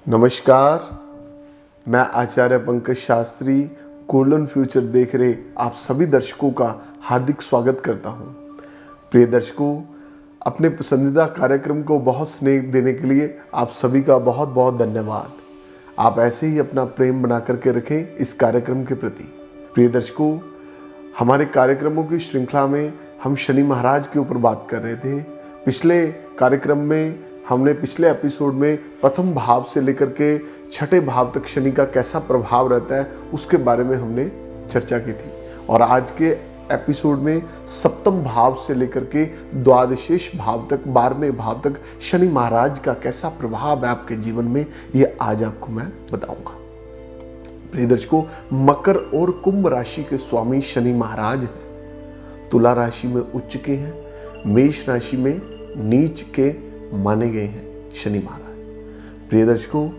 नमस्कार, मैं आचार्य Pankaj Shastri golden future देख रहे आप सभी दर्शकों का हार्दिक स्वागत करता हूं। प्रिय दर्शकों, अपने पसंदीदा कार्यक्रम को बहुत स्नेह देने के लिए आप सभी का बहुत बहुत धन्यवाद। आप ऐसे ही अपना प्रेम बना करके रखें इस कार्यक्रम के प्रति। प्रिय दर्शकों, हमारे कार्यक्रमों की श्रृंखला में हम शनि महाराज के ऊपर बात कर रहे थे। पिछले कार्यक्रम में हमने पिछले एपिसोड में प्रथम भाव से लेकर के छठे भाव तक शनि का कैसा प्रभाव रहता है उसके बारे में हमने चर्चा की थी। और आज के एपिसोड में सप्तम भाव से लेकर के द्वादशेश भाव तक 12वें भाव तक शनि महाराज का कैसा प्रभाव है आपके जीवन में, ये आज आपको मैं बताऊंगा। प्रिय दर्शकों, मकर और कुंभ राशि के स्वामी शनि महाराज हैं। तुला राशि में उच्च के हैं, मेष राशि में नीच के माने गए हैं शनि महाराज। प्रिय दर्शकों,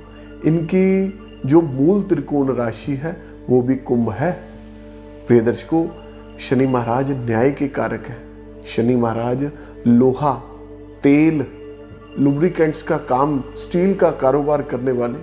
इनकी जो मूल त्रिकोण राशि है वो भी कुंभ है। प्रिय दर्शकों, शनि महाराज न्याय के कारक है। शनि महाराज लोहा, तेल, लुब्रिकेंट्स का काम, स्टील का कारोबार करने वाले,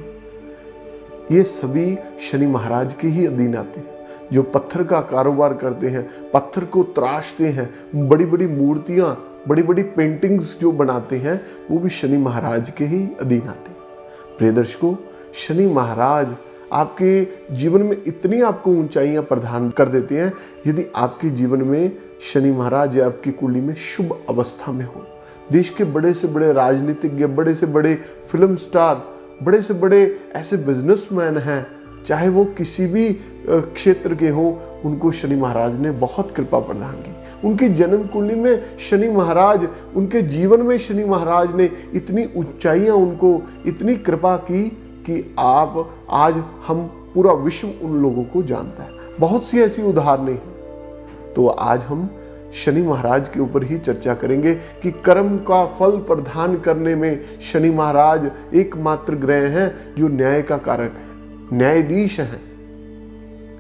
ये सभी शनि महाराज के ही अधीन आते हैं। जो पत्थर का कारोबार करते हैं, पत्थर को तराशते हैं, बड़ी बड़ी मूर्तियां, बड़ी बड़ी पेंटिंग्स जो बनाते हैं, वो भी शनि महाराज के ही अधीन आते हैं। प्रिय दर्शकों, शनि महाराज आपके जीवन में इतनी आपको ऊंचाइयां प्रदान कर देते हैं यदि आपके जीवन में शनि महाराज या आपकी कुंडली में शुभ अवस्था में हो। देश के बड़े से बड़े राजनीतिज्ञ, बड़े से बड़े फिल्म स्टार, बड़े से बड़े ऐसे बिजनेसमैन हैं, चाहे वो किसी भी क्षेत्र के हों, उनको शनि महाराज ने बहुत कृपा प्रदान की। उनकी जन्म कुंडली में शनि महाराज, उनके जीवन में शनि महाराज ने इतनी ऊंचाइयां, उनको इतनी कृपा की कि आज हम पूरा विश्व उन लोगों को जानता है। बहुत सी ऐसी उदाहरणें हैं। तो आज हम शनि महाराज के ऊपर ही चर्चा करेंगे कि कर्म का फल प्रदान करने में शनि महाराज एकमात्र ग्रह हैं जो न्याय का कारक है, न्यायाधीश हैं।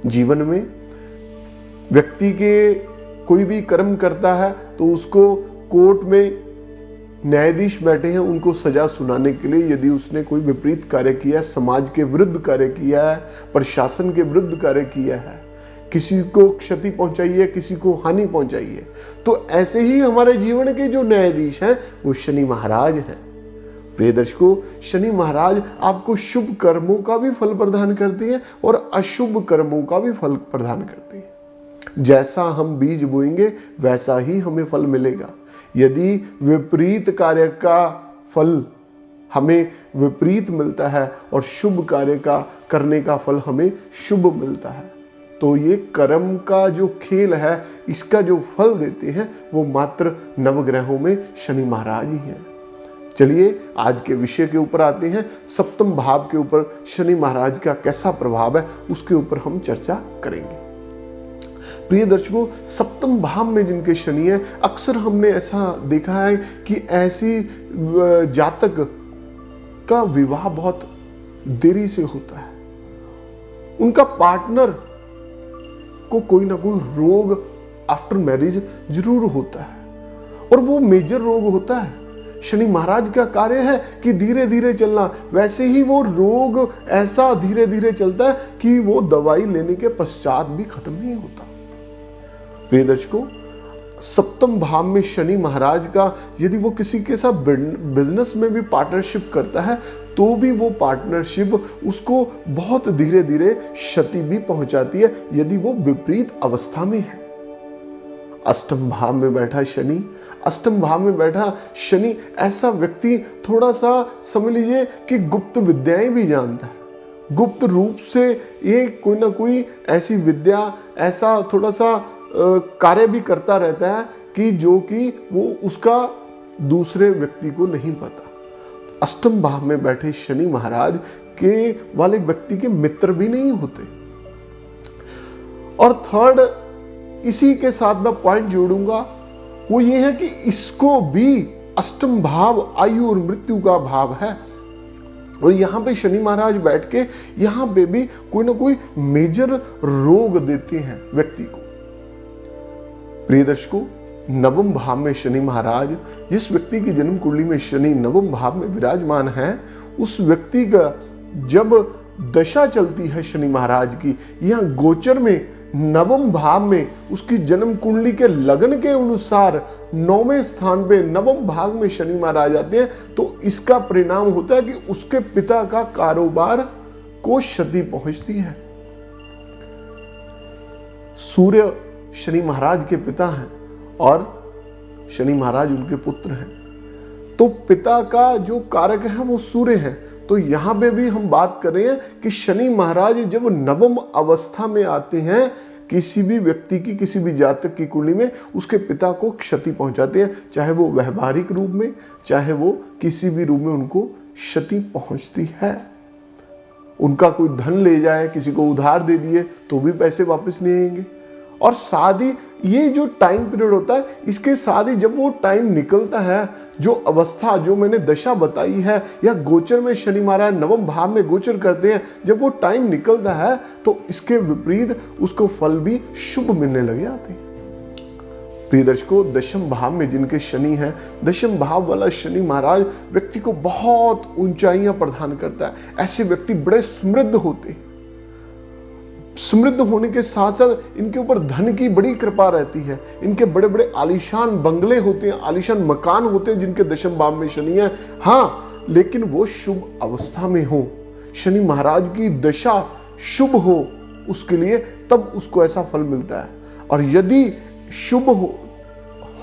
जीवन में व्यक्ति के कोई भी कर्म करता है तो उसको कोर्ट में न्यायाधीश बैठे हैं उनको सजा सुनाने के लिए। यदि उसने कोई विपरीत कार्य किया है, समाज के विरुद्ध कार्य किया है, प्रशासन के विरुद्ध कार्य किया है, किसी को क्षति पहुंचाई है, किसी को हानि पहुंचाई है, तो ऐसे ही हमारे जीवन के जो न्यायाधीश हैं वो शनि महाराज हैं। प्रिय दर्शकों, शनि महाराज आपको शुभ कर्मों का भी फल प्रदान करते हैं और अशुभ कर्मों का भी फल प्रदान करते हैं। जैसा हम बीज बोएंगे वैसा ही हमें फल मिलेगा। यदि विपरीत कार्य का फल हमें विपरीत मिलता है और शुभ कार्य का करने का फल हमें शुभ मिलता है, तो ये कर्म का जो खेल है, इसका जो फल देते हैं वो मात्र नवग्रहों में शनि महाराज ही हैं। चलिए आज के विषय के ऊपर आते हैं। सप्तम भाव के ऊपर शनि महाराज का कैसा प्रभाव है उसके ऊपर हम चर्चा करेंगे। प्रिय दर्शकों, सप्तम भाव में जिनके शनि है, अक्सर हमने ऐसा देखा है कि ऐसी जातक का विवाह बहुत देरी से होता है। उनका पार्टनर को कोई ना कोई रोग आफ्टर मैरिज जरूर होता है और वो मेजर रोग होता है। शनि महाराज का कार्य है कि धीरे धीरे चलना, वैसे ही वो रोग ऐसा धीरे धीरे चलता है कि वो दवाई लेने के पश्चात भी खत्म नहीं होता। प्रिय दर्शकों, सप्तम भाव में शनि महाराज का यदि वो किसी के साथ बिजनेस में भी पार्टनरशिप करता है तो भी वो पार्टनरशिप उसको बहुत धीरे धीरे क्षति भी पहुंचाती है यदि वो विपरीत अवस्था में है। अष्टम भाव में बैठा शनि, अष्टम भाव में बैठा शनि ऐसा व्यक्ति थोड़ा सा समझ लीजिए कि गुप्त विद्याएं भी जानता है। गुप्त रूप से ये कोई ना कोई ऐसी विद्या, ऐसा थोड़ा सा कार्य भी करता रहता है कि जो कि वो उसका दूसरे व्यक्ति को नहीं पता। अष्टम भाव में बैठे शनि महाराज के वाले व्यक्ति के मित्र भी नहीं होते। और थर्ड, इसी के साथ मैं पॉइंट जोड़ूंगा, वो ये है कि इसको भी अष्टम भाव आयु और मृत्यु का भाव है और यहाँ पे शनि महाराज बैठ के यहाँ पे भी कोई ना कोई मेजर रोग देते हैं व्यक्ति को। प्रिय दर्शकों, नवम भाव में शनि महाराज, जिस व्यक्ति की जन्म कुंडली में शनि नवम भाव में विराजमान है, उस व्यक्ति का जब दशा चलती है शनि महाराज की, यहाँ गोचर में नवम भाव में उसकी जन्म कुंडली के लगन के अनुसार 9वें स्थान पे नवम भाग में शनि महाराज आते हैं, तो इसका परिणाम होता है कि उसके पिता का कारोबार को क्षति पहुंचती है। सूर्य शनि महाराज के पिता हैं और शनि महाराज उनके पुत्र हैं, तो पिता का जो कारक है वो सूर्य है। तो यहां पे भी हम बात कर रहे हैं कि शनि महाराज जब नवम अवस्था में आते हैं, किसी भी व्यक्ति की, किसी भी जातक की कुंडली में उसके पिता को क्षति पहुंचाते हैं, चाहे वो व्यवहारिक रूप में, चाहे वो किसी भी रूप में उनको क्षति पहुंचती है। उनका कोई धन ले जाए, किसी को उधार दे दिए तो भी पैसे वापस नहीं आएंगे। और साथ ही ये जो टाइम पीरियड होता है, इसके साथ ही जब वो टाइम निकलता है, जो अवस्था जो मैंने दशा बताई है या गोचर में शनि महाराज नवम भाव में गोचर करते हैं, जब वो टाइम निकलता है तो इसके विपरीत उसको फल भी शुभ मिलने लग जाते हैं। प्रिय दर्शकों, दशम भाव में जिनके शनि है, दशम भाव वाला शनि महाराज व्यक्ति को बहुत ऊंचाइयां प्रदान करता है। ऐसे व्यक्ति बड़े समृद्ध होते हैं। समृद्ध होने के साथ साथ इनके ऊपर धन की बड़ी कृपा रहती है। इनके बड़े बड़े आलीशान बंगले होते हैं, आलीशान मकान होते हैं जिनके दशम भाव में शनि है। हाँ, लेकिन वो शुभ अवस्था में हो, शनि महाराज की दशा शुभ हो, उसके लिए तब उसको ऐसा फल मिलता है। और यदि शुभ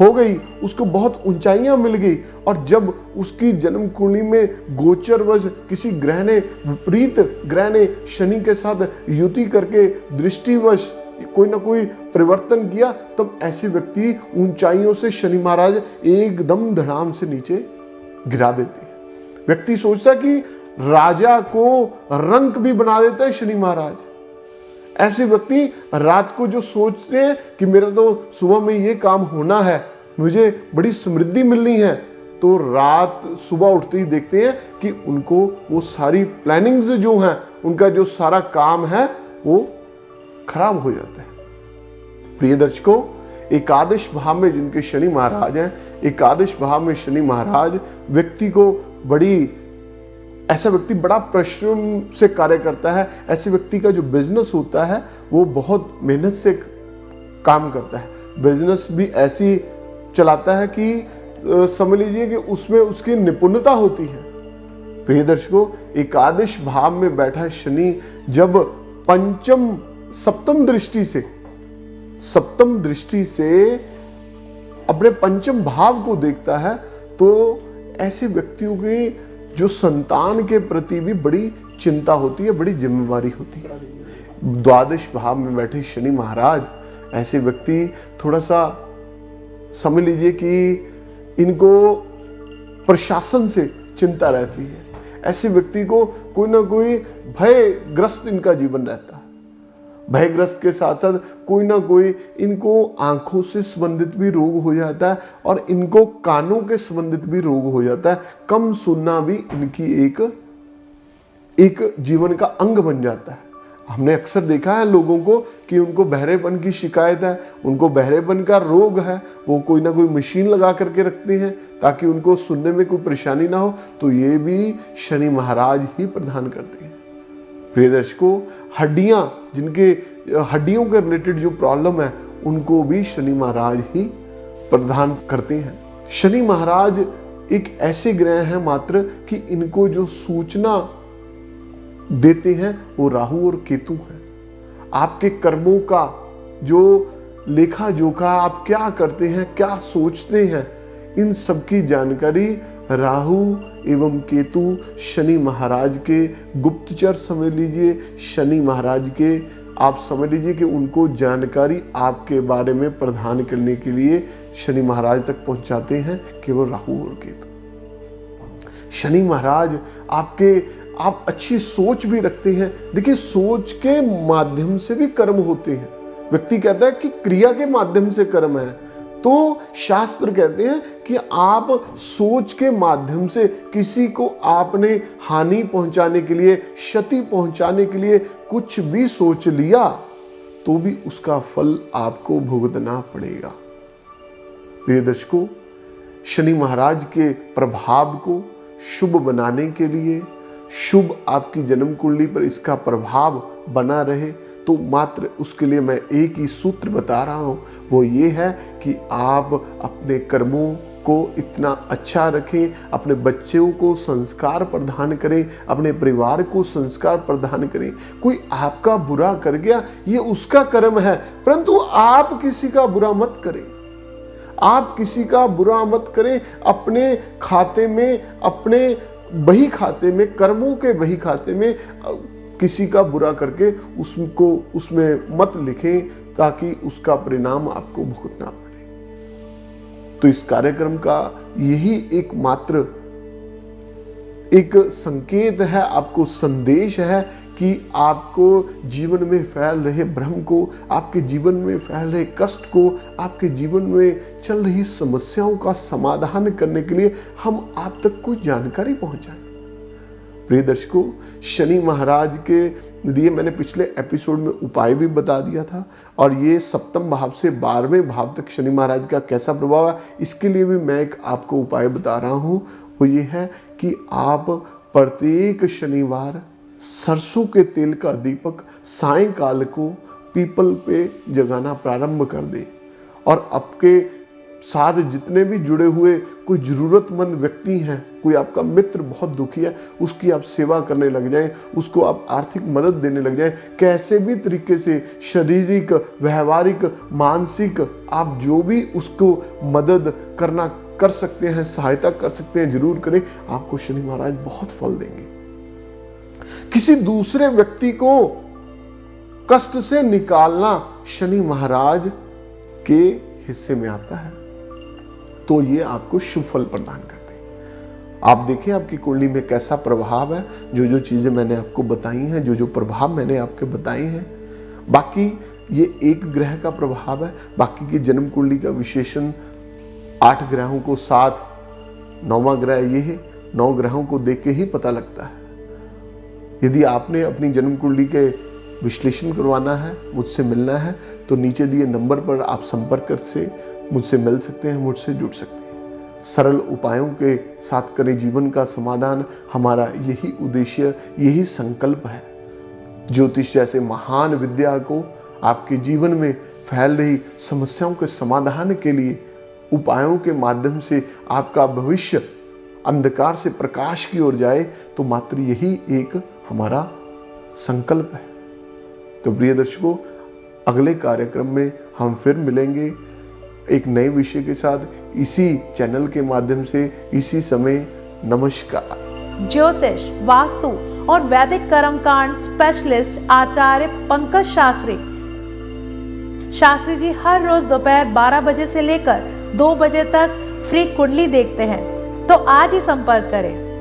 हो गई, उसको बहुत ऊंचाइयां मिल गई, और जब उसकी जन्म कुंडली में गोचरवश किसी ग्रह ने, विपरीत ग्रह ने शनि के साथ युति करके दृष्टिवश कोई ना कोई परिवर्तन किया, तब ऐसे व्यक्ति ऊंचाइयों से शनि महाराज एकदम धड़ाम से नीचे गिरा देते हैं। व्यक्ति सोचता है कि राजा को रंक भी बना देता है शनि महाराज। ऐसे व्यक्ति रात को जो सोचते हैं कि मेरा तो सुबह में ये काम होना है, मुझे बड़ी समृद्धि मिलनी है, तो रात सुबह उठते ही देखते हैं कि उनको वो सारी प्लानिंग्स जो हैं, उनका जो सारा काम है वो खराब हो जाता है। प्रिय दर्शकों, एकादश भाव में जिनके शनि महाराज हैं, एकादश भाव में शनि महाराज व्यक्ति को ऐसा व्यक्ति बड़ा परिश्रम से कार्य करता है। ऐसे व्यक्ति का जो बिजनेस होता है वो बहुत मेहनत से काम करता है। बिजनेस भी ऐसी चलाता है कि समझ लीजिए कि उसमें उसकी निपुणता होती है। प्रिय दर्शकों, एकादश भाव में बैठा शनि जब सप्तम दृष्टि से अपने पंचम भाव को देखता है, तो ऐसे व्यक्तियों की जो संतान के प्रति भी बड़ी चिंता होती है, बड़ी जिम्मेवारी होती है। द्वादश भाव में बैठे शनि महाराज, ऐसे व्यक्ति थोड़ा सा समझ लीजिए कि इनको प्रशासन से चिंता रहती है। ऐसे व्यक्ति को कोई ना कोई भयग्रस्त इनका जीवन रहता है। भयग्रस्त के साथ साथ कोई ना कोई इनको आंखों से संबंधित भी रोग हो जाता है, और इनको कानों के संबंधित भी रोग हो जाता है। कम सुनना भी इनकी एक जीवन का अंग बन जाता है। हमने अक्सर देखा है लोगों को कि उनको बहरेपन की शिकायत है, उनको बहरेपन का रोग है, वो कोई ना कोई मशीन लगा करके रखते हैं ताकि उनको सुनने में कोई परेशानी ना हो, तो ये भी शनि महाराज ही प्रदान करते हैं। प्रिय दर्शकों, जिनके हड्डियों के रिलेटेड जो प्रॉब्लम है, उनको भी शनि महाराज ही प्रदान करते हैं। शनि महाराज एक ऐसे ग्रह हैं मात्र कि इनको जो सूचना देते हैं वो राहु और केतु हैं। आपके कर्मों का जो लेखा जोखा, आप क्या करते हैं, क्या सोचते हैं, इन सब की जानकारी राहु एवं केतु शनि महाराज के गुप्तचर समझ लीजिए, शनि महाराज के आप समझ लीजिए कि उनको जानकारी आपके बारे में प्रदान करने के लिए शनि महाराज तक पहुंचाते हैं, केवल राहु और केतु। शनि महाराज आप अच्छी सोच भी रखते हैं। देखिए, सोच के माध्यम से भी कर्म होते हैं। व्यक्ति कहता है कि क्रिया के माध्यम से कर्म है, तो शास्त्र कहते हैं कि आप सोच के माध्यम से किसी को आपने हानि पहुंचाने के लिए, क्षति पहुंचाने के लिए कुछ भी सोच लिया, तो भी उसका फल आपको भुगतना पड़ेगा। प्रिय दर्शकों, शनि महाराज के प्रभाव को शुभ बनाने के लिए, शुभ आपकी जन्म कुंडली पर इसका प्रभाव बना रहे, तो मात्र उसके लिए मैं एक ही सूत्र बता रहा हूँ, वो ये है कि आप अपने कर्मों को इतना अच्छा रखें, अपने बच्चों को संस्कार प्रदान करें, अपने परिवार को संस्कार प्रदान करें। कोई आपका बुरा कर गया, ये उसका कर्म है, परंतु आप किसी का बुरा मत करें। आप किसी का बुरा मत करें। अपने खाते में, अपने बही खाते में, कर्मों के बही खाते में किसी का बुरा करके उसको उसमें मत लिखें, ताकि उसका परिणाम आपको भुगतना पड़े। तो इस कार्यक्रम का यही एकमात्र एक संकेत है, आपको संदेश है कि आपको जीवन में फैल रहे भ्रम को, आपके जीवन में फैल रहे कष्ट को, आपके जीवन में चल रही समस्याओं का समाधान करने के लिए हम आप तक कुछ जानकारी पहुंचाएं। प्रिय दर्शकों, शनि महाराज के लिए मैंने पिछले एपिसोड में उपाय भी बता दिया था, और ये सप्तम भाव से 12वें भाव तक शनि महाराज का कैसा प्रभाव है, इसके लिए भी मैं एक आपको उपाय बता रहा हूँ। वो ये है कि आप प्रत्येक शनिवार सरसों के तेल का दीपक सायंकाल को पीपल पे जगाना प्रारंभ कर दें, और आपके साथ जितने भी जुड़े हुए कोई ज़रूरतमंद व्यक्ति हैं, कोई आपका मित्र बहुत दुखी है, उसकी आप सेवा करने लग जाएं, उसको आप आर्थिक मदद देने लग जाएं। कैसे भी तरीके से शारीरिक, व्यवहारिक, मानसिक, आप जो भी उसको मदद करना कर सकते हैं, सहायता कर सकते हैं, जरूर करें। आपको शनि महाराज बहुत फल देंगे। किसी दूसरे व्यक्ति को कष्ट से निकालना शनि महाराज के हिस्से में आता है, तो ये आपको शुभ फल प्रदान करते हैं। आप देखें आपकी कुंडली में कैसा प्रभाव है। जो जो चीजें मैंने आपको बताई हैं, जो जो प्रभाव मैंने आपके बताए हैं, बाकी ये एक ग्रह का प्रभाव है। बाकी की जन्म कुंडली का विशेषण 8 ग्रहों को साथ 9वां ग्रह ये है, 9 ग्रहों को देख के ही पता लगता है। यदि आपने अपनी जन्म कुंडली के विश्लेषण करवाना है, मुझसे मिलना है, तो नीचे दिए नंबर पर आप संपर्क से मुझसे मिल सकते हैं, मुझसे जुड़ सकते हैं। सरल उपायों के साथ करें जीवन का समाधान, हमारा यही उद्देश्य, यही संकल्प है। ज्योतिष जैसे महान विद्या को आपके जीवन में फैल रही समस्याओं के समाधान के लिए उपायों के माध्यम से आपका भविष्य अंधकार से प्रकाश की ओर जाए, तो मात्र यही एक हमारा संकल्प है। तो प्रिय दर्शकों, अगले कार्यक्रम में हम फिर मिलेंगे एक नए विषय के साथ, इसी चैनल के माध्यम से, इसी समय। नमस्कार। ज्योतिष, वास्तु और वैदिक कर्मकांड स्पेशलिस्ट आचार्य पंकज शास्त्री जी हर रोज दोपहर 12 बजे से लेकर 2 बजे तक फ्री कुंडली देखते हैं, तो आज ही संपर्क करें।